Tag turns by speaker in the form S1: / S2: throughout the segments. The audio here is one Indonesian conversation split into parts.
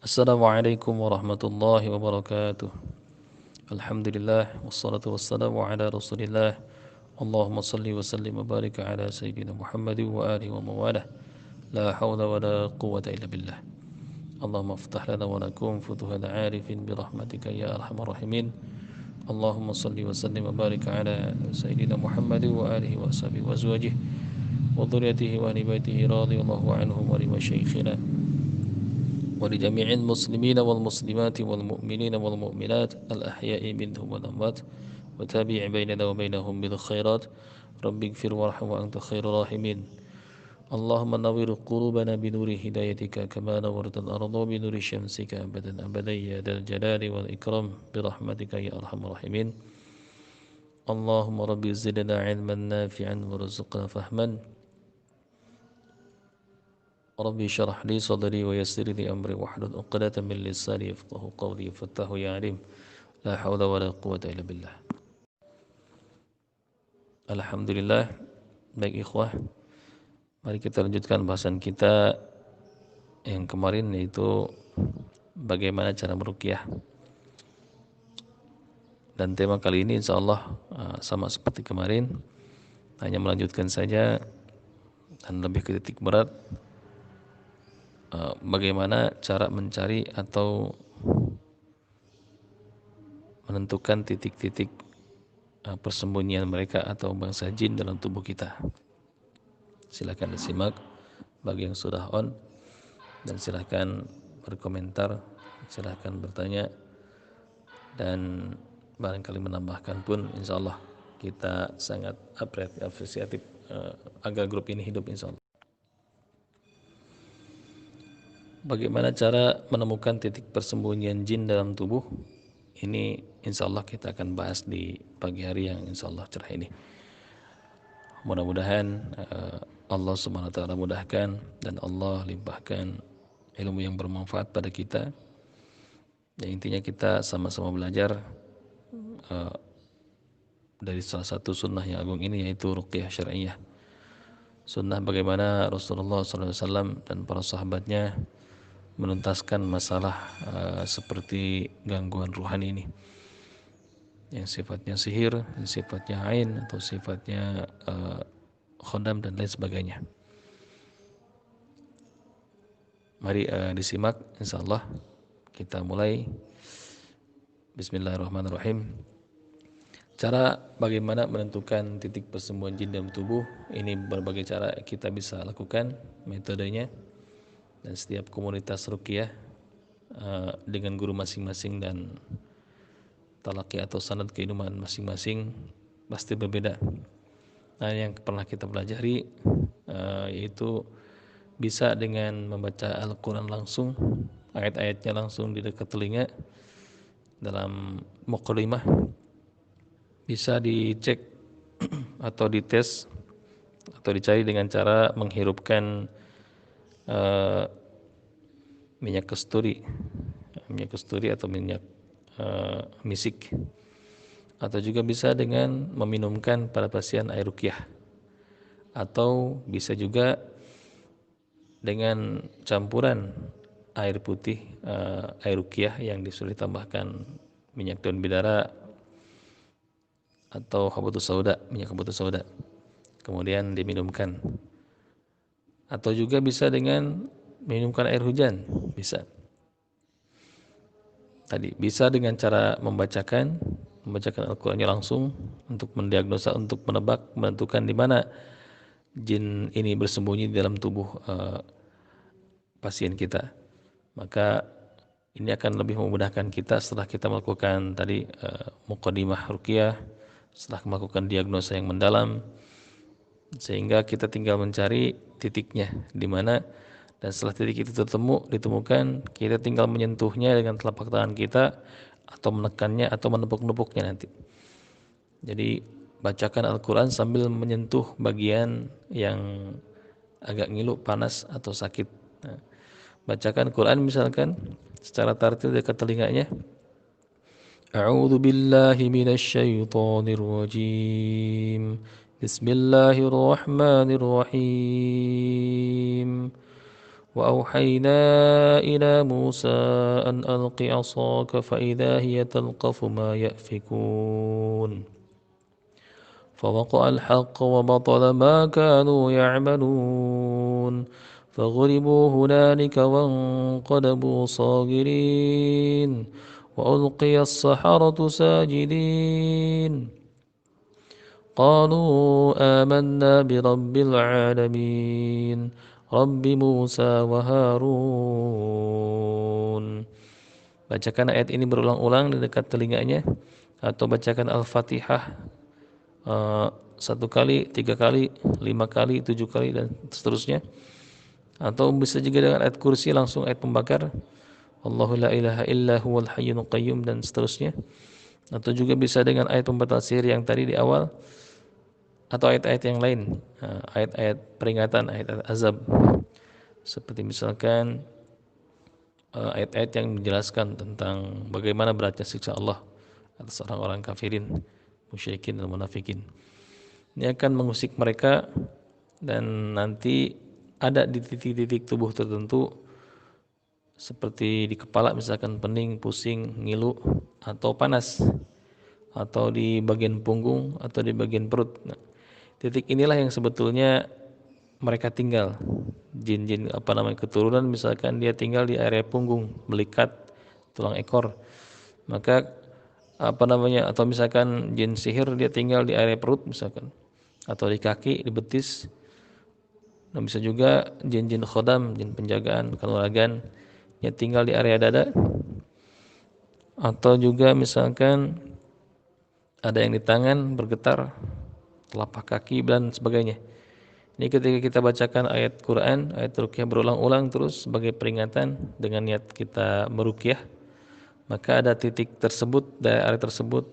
S1: Assalamualaikum warahmatullahi wabarakatuh. Alhamdulillah wassalatu wassalamu ala Rasulillah. Allahumma salli wa sallim wa barik ala sayyidina Muhammad wa alihi wa mawalah. La hawla wa la quwwata illa billah. Allahumma iftah lana wa lakum futuhal arifin bi rahmatika ya arhamar rahimin. Allahumma salli wa sallim wa barik ala sayyidina Muhammad wa alihi wa sahbihi wa azwajihi wa dhurriyyatihi wa ahli baitihi radhiyallahu anhum wa li masyayikhina ولجميع المسلمين والمسلمات والمؤمنين والمؤمنات الأحياء منهم والأموات وتابع بيننا وبينهم بالخيرات رب اغفر وارحم وأنت خير الراحمين اللهم نور قلوبنا بنور هدايتك كما نورت الأرض بنور شمسك أبدا أبدا يا ذا الجلال والإكرام برحمتك يا أرحم الراحمين اللهم رب زدنا علما نافعا وارزقنا فهما ربي اشرح لي صدري ويسر لي أمري واحلل عقدة من لساني يفقهوا قولي فاتقه يا عليم لا حول ولا قوة إلا بالله. Alhamdulillah. Baik ikhwah, mari kita lanjutkan bahasan kita yang kemarin, yaitu bagaimana cara meruqyah. Dan tema kali ini insyaallah sama seperti kemarin, hanya melanjutkan saja dan lebih ke titik berat, bagaimana cara mencari atau menentukan titik-titik persembunyian mereka atau bangsa jin dalam tubuh kita. Silakan disimak bagi yang sudah on, dan silakan berkomentar, silakan bertanya, dan barangkali menambahkan pun insyaallah kita sangat apresiatif agar grup ini hidup insyaallah. Bagaimana cara menemukan titik persembunyian jin dalam tubuh? Ini insyaallah kita akan bahas di pagi hari yang insyaallah cerah ini. Mudah-mudahan Allah Subhanahu wa taala mudahkan dan Allah limpahkan ilmu yang bermanfaat pada kita. Ya, intinya kita sama-sama belajar dari salah satu sunnah yang agung ini, yaitu ruqyah syar'iyyah. Sunnah bagaimana Rasulullah SAW dan para sahabatnya menuntaskan masalah seperti gangguan ruhani ini, yang sifatnya sihir, yang sifatnya ain, atau sifatnya khodam dan lain sebagainya. Mari disimak insyaallah. Kita mulai. Bismillahirrahmanirrahim. Cara bagaimana menentukan titik persembunyian jin dalam tubuh, ini berbagai cara kita bisa lakukan metodenya, dan setiap komunitas ruqyah dengan guru masing-masing dan talaqi atau sanad keilmuan masing-masing pasti berbeda. Nah, yang pernah kita pelajari yaitu bisa dengan membaca Al-Quran langsung, ayat-ayatnya langsung di dekat telinga dalam muqaddimah. Bisa dicek atau dites atau dicari dengan cara menghirupkan minyak kasturi atau minyak misik, atau juga bisa dengan meminumkan pada pasien air ruqyah, atau bisa juga dengan campuran air putih air ruqyah yang disuruh tambahkan minyak daun bidara atau minyak habatus sauda, kemudian diminumkan. Atau juga bisa dengan minumkan air hujan, bisa. Tadi bisa dengan cara membacakan Al-Qur'annya langsung untuk mendiagnosa, untuk menebak, menentukan di mana jin ini bersembunyi di dalam tubuh pasien kita. Maka ini akan lebih memudahkan kita setelah kita melakukan tadi muqaddimah ruqyah, setelah melakukan diagnosa yang mendalam, sehingga kita tinggal mencari titiknya di mana, dan setelah titik itu ditemukan, kita tinggal menyentuhnya dengan telapak tangan kita, atau menekannya atau menepuk-nepuknya nanti. Jadi bacakan Al-Quran sambil menyentuh bagian yang agak ngilu, panas atau sakit. Nah, bacakan Quran misalkan secara tartil dekat telinganya. A'udzu billahi minasyaitonir rajim. Bismillahirrahmanirrahim. وأوحينا إلى موسى أن ألق عصاك فإذا هي تلقف ما يأفكون فوقع الحق وبطل ما كانوا يعملون فغلبوا هنالك وانقلبوا صاغرين وألقي السحرة ساجدين قالوا آمنا برب العالمين رب موسى وهارون. Bacakan ayat ini berulang-ulang di dekat telinganya, atau bacakan Al-Fatihah satu kali, 3 kali, 5 kali, 7 kali, dan seterusnya. Atau bisa juga dengan ayat kursi, langsung ayat pembakar, Allahu la ilaha illa huwal hayyul qayyum, dan seterusnya. Atau juga bisa dengan ayat pembatal sihir yang tadi di awal, atau ayat-ayat yang lain, ayat-ayat peringatan, ayat-ayat azab, seperti misalkan ayat-ayat yang menjelaskan tentang bagaimana beratnya siksa Allah atas orang-orang kafirin, musyrikin dan munafikin. Ini akan mengusik mereka, dan nanti ada di titik-titik tubuh tertentu, seperti di kepala misalkan pening, pusing, ngilu, atau panas, atau di bagian punggung, atau di bagian perut. Nah, titik inilah yang sebetulnya mereka tinggal. Jin-jin keturunan misalkan dia tinggal di area punggung, melikat tulang ekor. Maka atau misalkan jin sihir dia tinggal di area perut misalkan, atau di kaki, di betis. Dan bisa juga jin-jin khodam, jin penjagaan, kanuragan, dia tinggal di area dada. Atau juga misalkan ada yang di tangan bergetar, telapak kaki dan sebagainya. Ini ketika kita bacakan ayat Quran, ayat ruqyah berulang-ulang terus sebagai peringatan dengan niat kita meruqyah, maka ada titik tersebut, dari area tersebut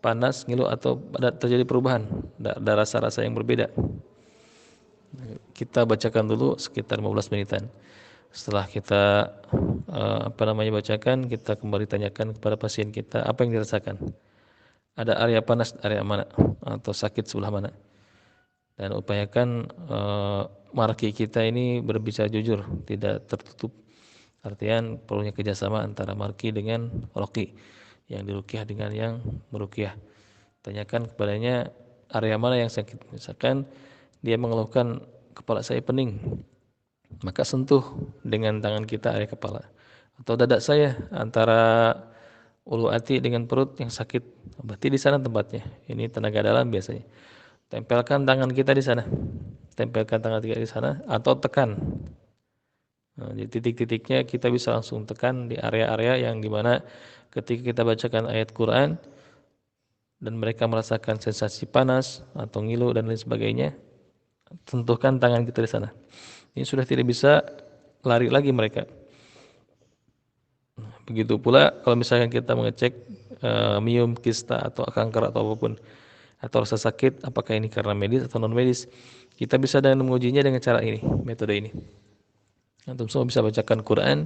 S1: panas, ngilu, atau ada terjadi perubahan, ada rasa-rasa yang berbeda. Kita bacakan dulu sekitar 15 menitan. Setelah kita bacakan, kita kembali tanyakan kepada pasien kita apa yang dirasakan. Ada area panas, area mana, atau sakit sebelah mana. Dan upayakan marki kita ini berbicara jujur, tidak tertutup. Artian perlunya kerjasama antara marki dengan roki, yang dirukyah dengan yang merukyah. Tanyakan kepadanya area mana yang sakit. Misalkan dia mengeluhkan kepala saya pening, maka sentuh dengan tangan kita area kepala. Atau dada saya antara ulu hati dengan perut yang sakit, berarti di sana tempatnya. Ini tenaga dalam biasanya. Tempelkan tangan kita di sana, tempelkan tangan kita di sana, atau tekan. Nah, di titik-titiknya kita bisa langsung tekan di area-area yang dimana ketika kita bacakan ayat Quran dan mereka merasakan sensasi panas atau ngilu dan lain sebagainya, sentuhkan tangan kita di sana. Ini sudah tidak bisa lari lagi mereka. Begitu pula kalau misalkan kita mengecek miom, kista, atau kanker atau apapun, atau rasa sakit, apakah ini karena medis atau non medis, kita bisa dengan mengujinya dengan cara ini, metode ini. Antum semua bisa bacakan Quran,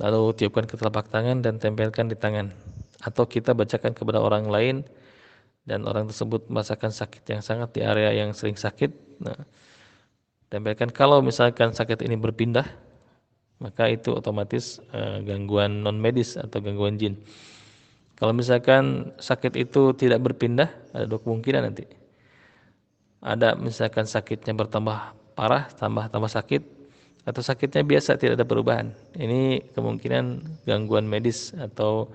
S1: lalu tiupkan ke telapak tangan dan tempelkan di tangan, atau kita bacakan kepada orang lain dan orang tersebut merasakan sakit yang sangat di area yang sering sakit. Nah, tempelkan. Kalau misalkan sakit ini berpindah, maka itu otomatis gangguan non medis atau gangguan jin. Kalau misalkan sakit itu tidak berpindah, ada 2 kemungkinan nanti. Ada misalkan sakitnya bertambah parah, tambah sakit, atau sakitnya biasa tidak ada perubahan. Ini kemungkinan gangguan medis atau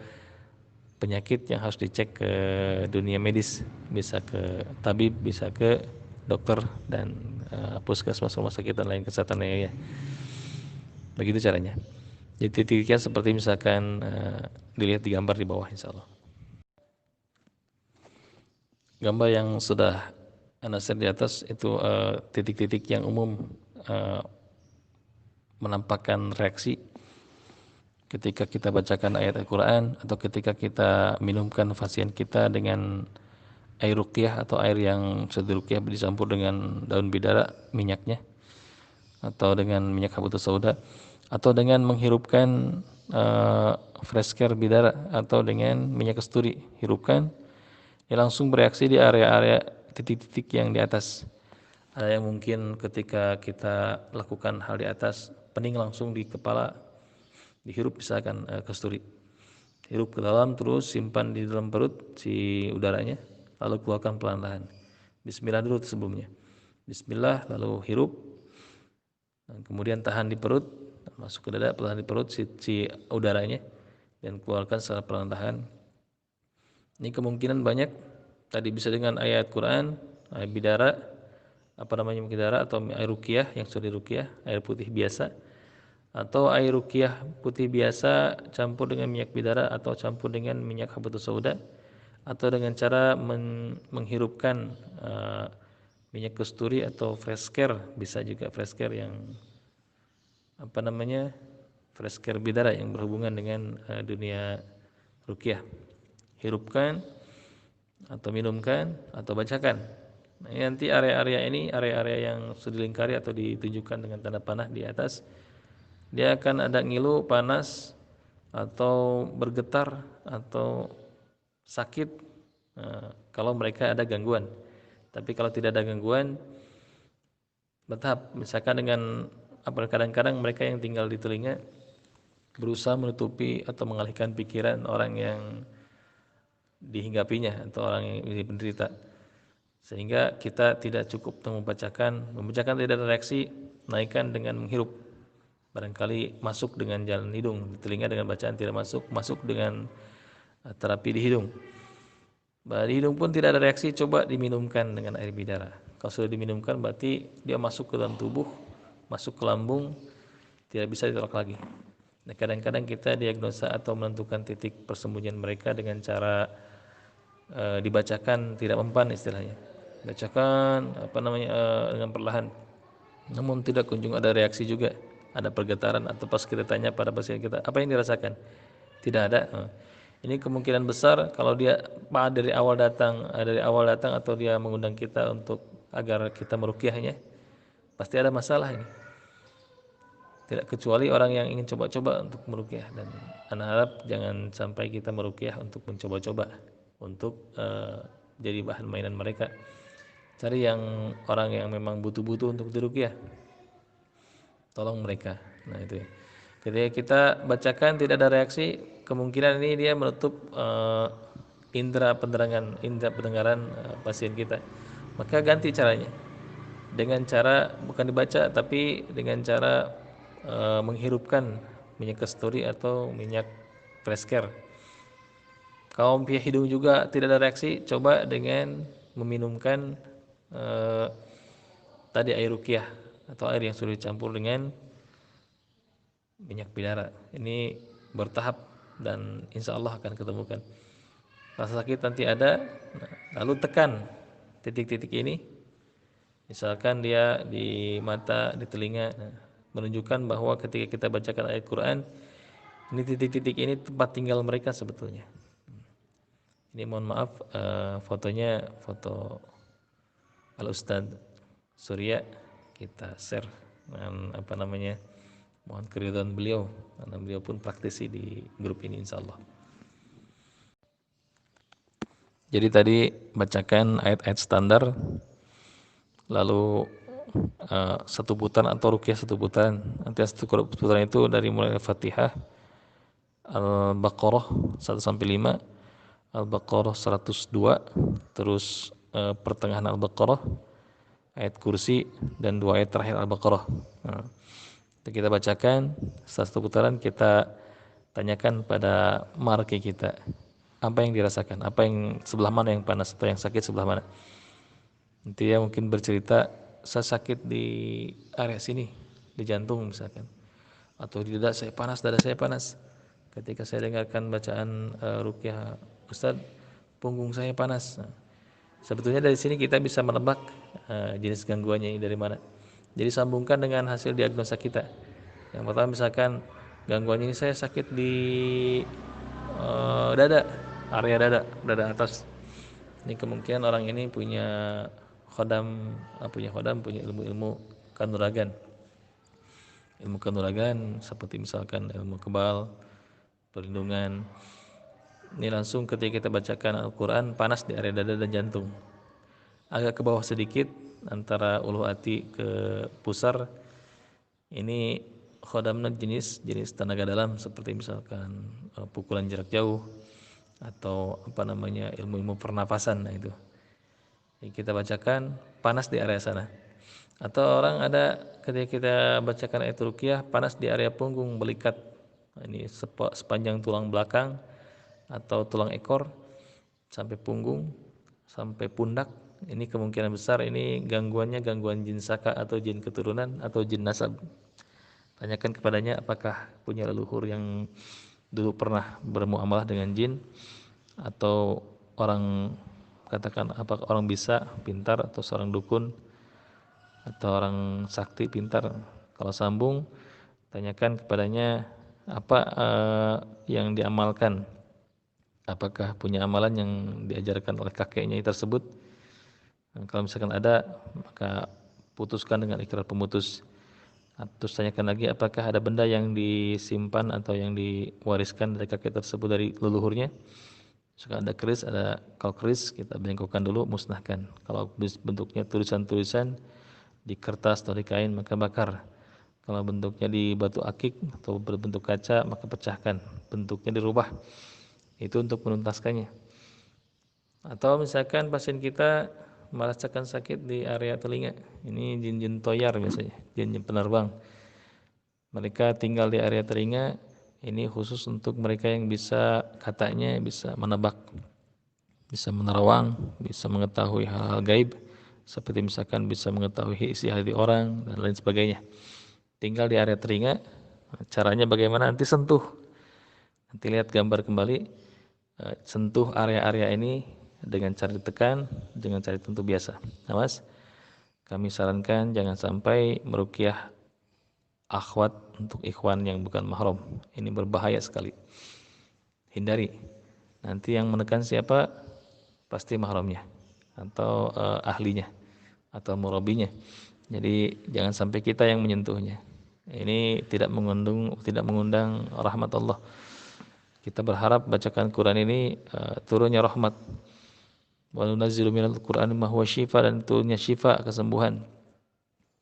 S1: penyakit yang harus dicek ke dunia medis, bisa ke tabib, bisa ke dokter dan puskesmas, rumah sakit dan lain kesehatan lainnya. Begitu caranya. Jadi titiknya seperti misalkan dilihat di gambar di bawah, insya Allah. Gambar yang sudah Anda share di atas itu titik-titik yang umum menampakkan reaksi ketika kita bacakan ayat Al-Quran, atau ketika kita minumkan pasien kita dengan air ruqyah atau air yang sudah diruqyah dicampur dengan daun bidara, minyaknya, atau dengan minyak habatus sauda, atau dengan menghirupkan fresh care bidara atau dengan minyak kasturi, hirupkan, ya langsung bereaksi di area-area titik-titik yang di atas. Ada yang mungkin ketika kita lakukan hal di atas, pening langsung di kepala, dihirup misalkan kasturi. Hirup ke dalam, terus simpan di dalam perut si udaranya, lalu keluarkan pelan-pelan. Bismillah dulu sebelumnya. Bismillah, lalu hirup, dan kemudian tahan di perut, masuk ke dada, tahan di perut si udaranya, dan keluarkan secara perlahan-lahan. Ini kemungkinan banyak. Tadi bisa dengan ayat Quran, ayat bidara, bidara atau air ruqyah yang sudah ruqyah, air putih biasa, atau air ruqyah putih biasa campur dengan minyak bidara atau campur dengan minyak habatus sauda, atau dengan cara menghirupkan minyak kasturi atau fresh care, bisa juga fresh care yang fresh care bidara yang berhubungan dengan dunia ruqyah. Hirupkan atau minumkan atau bacakan. Nah, nanti area-area ini, area-area yang sudah dilingkari atau ditunjukkan dengan tanda panah di atas, dia akan ada ngilu, panas, atau bergetar, atau sakit kalau mereka ada gangguan. Tapi kalau tidak ada gangguan, bertahap. Misalkan dengan kadang-kadang mereka yang tinggal di telinga berusaha menutupi atau mengalihkan pikiran orang yang dihinggapinya atau orang yang menderita, sehingga kita tidak cukup membacakan tidak ada reaksi, naikkan dengan menghirup. Barangkali masuk dengan jalan hidung, di telinga dengan bacaan tidak masuk dengan terapi di hidung. Di hidung pun tidak ada reaksi, coba diminumkan dengan air bidara. Kalau sudah diminumkan berarti dia masuk ke dalam tubuh, masuk ke lambung, tidak bisa ditolak lagi. Nah, kadang-kadang kita diagnosa atau menentukan titik persembunyian mereka dengan cara dibacakan tidak mempan istilahnya. Bacakan dengan perlahan. Namun tidak kunjung ada reaksi juga. Ada pergetaran, atau pas kita tanya pada pasien kita, apa yang dirasakan? Tidak ada. Ini kemungkinan besar kalau dia dari awal datang atau dia mengundang kita untuk agar kita meruqyahnya, pasti ada masalah ini. Tidak kecuali orang yang ingin coba-coba untuk meruqyah, dan anak harap jangan sampai kita meruqyah untuk mencoba-coba untuk jadi bahan mainan mereka. Cari yang orang yang memang butuh-butuh untuk diruqyah, tolong mereka. Nah itu ya. Ketika kita bacakan tidak ada reaksi, kemungkinan ini dia menutup indera pendengaran pasien kita. Maka ganti caranya, dengan cara bukan dibaca tapi dengan cara menghirupkan minyak kasturi atau minyak fresh care. Kalau via hidung juga tidak ada reaksi, coba dengan meminumkan tadi air ruqyah atau air yang sudah dicampur dengan minyak bidara. Ini bertahap dan insya Allah akan ketemukan. Rasa sakit nanti ada, lalu tekan titik-titik ini. Misalkan dia di mata, di telinga, menunjukkan bahwa ketika kita bacakan ayat Quran, ini titik-titik ini tempat tinggal mereka sebetulnya. Ini mohon maaf, fotonya foto Al-Ustadz Surya, kita share dengan mohon keridhaan beliau, karena beliau pun praktisi di grup ini insyaallah. Jadi tadi bacakan ayat-ayat standar, lalu satu putaran atau ruqyah satu putaran. Nanti satu putaran itu dari mulai Fatihah, Al-Baqarah 1 sampai 5, Al-Baqarah 102, terus pertengahan Al-Baqarah, ayat kursi, dan 2 ayat terakhir Al-Baqarah. Nah, kita bacakan satu putaran, kita tanyakan pada marke kita, apa yang dirasakan, apa yang sebelah mana yang panas atau yang sakit sebelah mana. Nanti dia mungkin bercerita, saya sakit di area sini, di jantung misalkan, atau di dada saya panas. Ketika saya dengarkan bacaan ruqyah Ustaz, punggung saya panas. Nah, sebetulnya dari sini kita bisa menebak jenis gangguannya ini dari mana. Jadi sambungkan dengan hasil diagnosa kita. Yang pertama misalkan gangguan ini saya sakit di dada, area dada atas. Ini kemungkinan orang ini punya punya ilmu-ilmu kanuragan. Ilmu kanuragan seperti misalkan ilmu kebal, perlindungan. Ini langsung ketika kita bacakan Al-Quran, panas di area dada dan jantung. Agak ke bawah sedikit, antara ulu hati ke pusar. Ini khodamna jenis tenaga dalam seperti misalkan pukulan jarak jauh atau apa namanya ilmu-ilmu pernapasan. Nah itu kita bacakan panas di area sana. Atau orang ada ketika kita bacakan ayat ruqyah panas di area punggung belikat. Ini sepanjang tulang belakang atau tulang ekor sampai punggung sampai pundak. Ini kemungkinan besar ini gangguannya gangguan jin saka atau jin keturunan atau jin nasab. Tanyakan kepadanya apakah punya leluhur yang dulu pernah bermuamalah dengan jin atau orang, katakan apakah orang bisa pintar atau seorang dukun atau orang sakti pintar. Kalau sambung, tanyakan kepadanya apa yang diamalkan, apakah punya amalan yang diajarkan oleh kakeknya tersebut. Nah, kalau misalkan ada, maka putuskan dengan ikrar pemutus. Terus tanyakan lagi apakah ada benda yang disimpan atau yang diwariskan dari kakek tersebut dari leluhurnya. Misalkan ada keris, kalau keris kita bengkokkan dulu, musnahkan. Kalau bentuknya tulisan-tulisan di kertas atau di kain maka bakar. Kalau bentuknya di batu akik atau berbentuk kaca maka pecahkan. Bentuknya dirubah. Itu untuk menuntaskannya. Atau misalkan pasien kita merasakan sakit di area telinga. Ini jin-jin toyar biasanya, jin-jin penerbang. Mereka tinggal di area telinga. Ini khusus untuk mereka yang bisa, katanya bisa menebak, bisa menerawang, bisa mengetahui hal-hal gaib, seperti misalkan bisa mengetahui isi hati orang dan lain sebagainya. Tinggal di area telinga. Caranya bagaimana? Nanti sentuh. Nanti lihat gambar kembali. Sentuh area-area ini dengan cara ditekan, dengan cara tentu biasa. Awas. Kami sarankan jangan sampai meruqyah akhwat untuk ikhwan yang bukan mahram. Ini berbahaya sekali. Hindari. Nanti yang menekan siapa? Pasti mahramnya atau ahlinya atau murabinya. Jadi jangan sampai kita yang menyentuhnya. Ini tidak mengundang rahmat Allah. Kita berharap bacakan Quran ini turunnya rahmat. Wa nunazzilu minal Qur'ani ma huwa syifa, dan turunnya syifa, kesembuhan.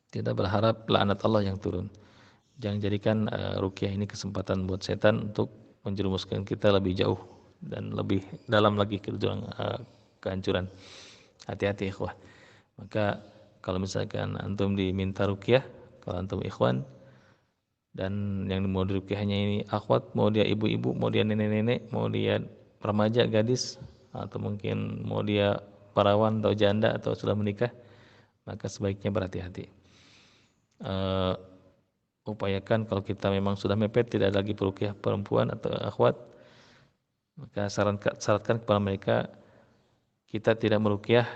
S1: Kita berharap laknat Allah yang turun. Jangan jadikan ruqyah ini kesempatan buat setan untuk menjerumuskan kita lebih jauh dan lebih dalam lagi ke jurang kehancuran. Hati-hati ikhwah. Maka kalau misalkan antum diminta ruqyah, kalau antum ikhwan dan yang mau diruqyahnya ini akhwat, mau dia ibu-ibu, mau dia nenek-nenek, mau dia remaja, gadis, atau mungkin mau dia perawan atau janda atau sudah menikah, maka sebaiknya berhati-hati. Upayakan kalau kita memang sudah mepet tidak lagi peruqyah perempuan atau akhwat, maka syaratkan kepada mereka kita tidak meruqyah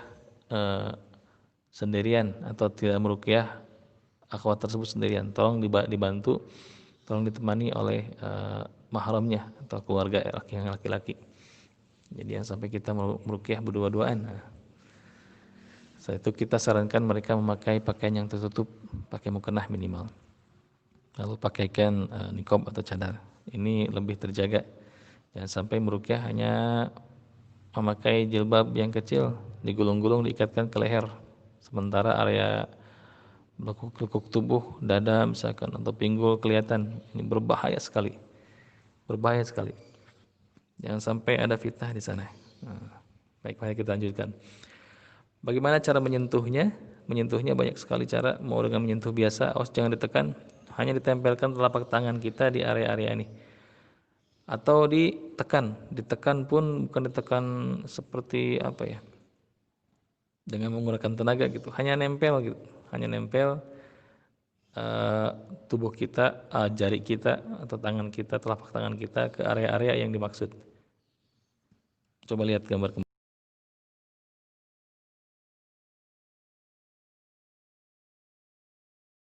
S1: sendirian atau tidak meruqyah akhwat tersebut sendirian. Tolong dibantu, tolong ditemani oleh mahramnya atau keluarga yang laki-laki. Jadi yang sampai kita meruqyah berdua-duaan. Setelah itu kita sarankan mereka memakai pakaian yang tertutup, pakai mukena minimal. Lalu pakaikan niqab atau cadar. Ini lebih terjaga. Jangan sampai meruqyah hanya memakai jilbab yang kecil, digulung-gulung diikatkan ke leher. Sementara area lekuk-lekuk tubuh, dada misalkan atau pinggul kelihatan. Ini berbahaya sekali. Berbahaya sekali. Jangan sampai ada fitnah di sana. Baik, mari kita lanjutkan. Bagaimana cara menyentuhnya? Menyentuhnya banyak sekali cara. Mau dengan menyentuh biasa, awas jangan ditekan. Hanya ditempelkan telapak tangan kita di area-area ini. Atau ditekan pun bukan ditekan seperti apa ya? Dengan menggunakan tenaga gitu. Hanya nempel gitu. Hanya nempel tubuh kita, jari kita atau tangan kita, telapak tangan kita ke area-area yang dimaksud. Coba lihat gambar kembali.